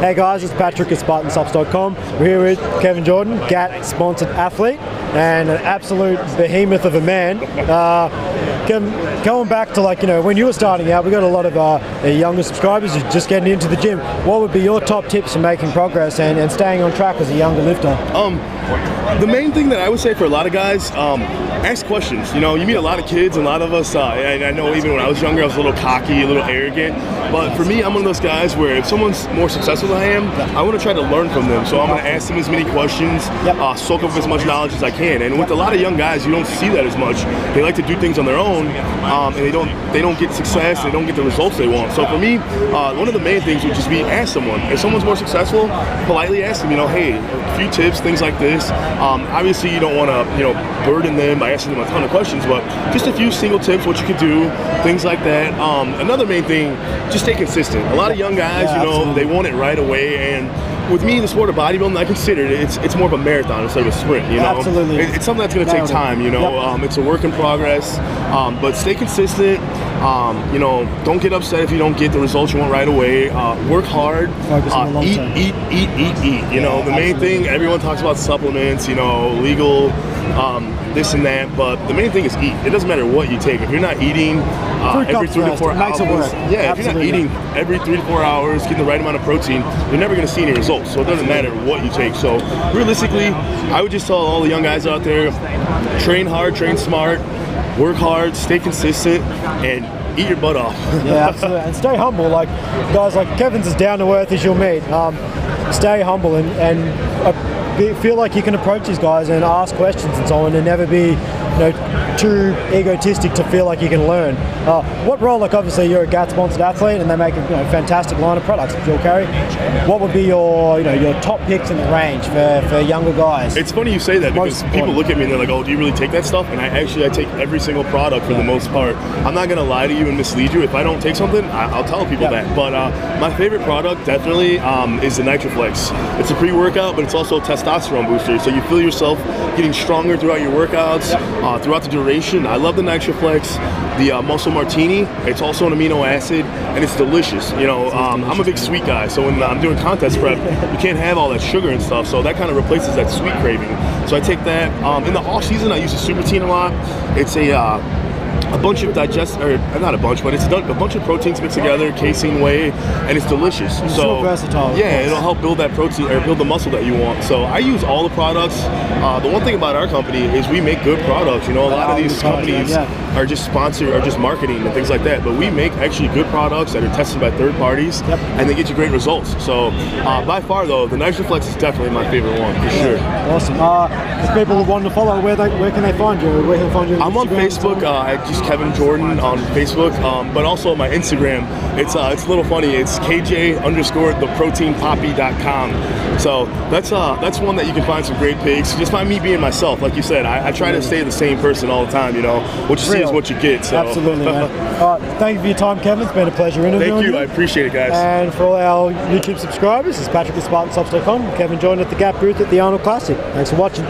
Hey guys, it's Patrick at SpartanSubs.com. We're here with Kevin Jordan, GAT sponsored athlete and an absolute behemoth of a man. Going back to when you were starting out, we got a lot of younger subscribers who're just getting into the gym. What would be your top tips for making progress and staying on track as a younger lifter? The main thing that I would say for a lot of guys, ask questions. You meet a lot of kids, and a lot of us, I know even when I was younger, I was a little cocky, a little arrogant. But for me, I'm one of those guys where if someone's more successful than I am, I want to try to learn from them. So I'm going to ask them as many questions, soak up as much knowledge as I can. And with a lot of young guys, you don't see that as much. They like to do things on their own, and they don't get success, they don't get the results they want. So for me, one of the main things would just be ask someone. If someone's more successful, politely ask them, hey, a few tips, things like this. Obviously, you don't want to, burden them by asking them a ton of questions, but just a few single tips, what you could do, things like that. Another main thing, just stay consistent. A lot of young guys, they want it right away, and with me, the sport of bodybuilding, I consider it's more of a marathon instead of a sprint. Absolutely. It's something that's going to take time. It's a work in progress. But stay consistent. Don't get upset if you don't get the results you want right away. Work hard. Eat. The main thing, everyone talks about supplements. Legal, this and that. But the main thing is eat. It doesn't matter what you take. If you're not eating every 3 to 4 hours, if you're not eating every 3 to 4 hours, getting the right amount of protein, you're never going to see any results. So it doesn't matter what you take. So realistically, I would just tell all the young guys out there, train hard, train smart, work hard, stay consistent, and eat your butt off. Yeah, absolutely. And stay humble. Guys like Kevin's as down to earth as you'll meet. Stay humble and feel like you can approach these guys and ask questions and so on, and never be too egotistic to feel like you can learn. What role, obviously you're a GAT sponsored athlete and they make a fantastic line of products, Joel Carey. What would be your top picks in the range for younger guys? It's funny you say that because people look at me and they're like, oh, do you really take that stuff? And I take every single product for the most part. I'm not going to lie to you and mislead you. If I don't take something, I'll tell people that. But my favorite product definitely is the NitroFlex. It's a pre-workout, but it's also a testosterone booster. So you feel yourself getting stronger throughout your workouts, throughout the duration. I love the NitroFlex, the Muscle Martini. It's also an amino acid, and it's delicious. I'm a big sweet guy, so when I'm doing contest prep, you can't have all that sugar and stuff, so that kind of replaces that sweet craving. So I take that. In the off season, I use the Super Teen a lot. It's a bunch of not a bunch, but it's a bunch of proteins mixed together, casein, whey, and it's delicious. It's so versatile. Yeah, it'll help build that protein or build the muscle that you want. So I use all the products. The one thing about our company is we make good products. A lot of these companies are just sponsored or just marketing and things like that, but we make actually good products that are tested by third parties, and they get you great results. So by far though, the NitroFlex is definitely my favorite one for sure. Awesome. If people want to follow, where can they find you? Where can they find you? I'm on Facebook. Just Kevin Jordan on Facebook, but also my Instagram. It's a little funny. It's KJ_theproteinpoppy.com. So that's one that you can find some great pics. Just find me being myself, like you said. I try to stay the same person all the time. What you see is what you get. So. Absolutely, man. Thank you for your time, Kevin. It's been a pleasure interviewing you. Thank you. I appreciate it, guys. And for all our YouTube subscribers, this is Patrick at SpartanSubs.com. Kevin Jordan at the GAT booth at the Arnold Classic. Thanks for watching.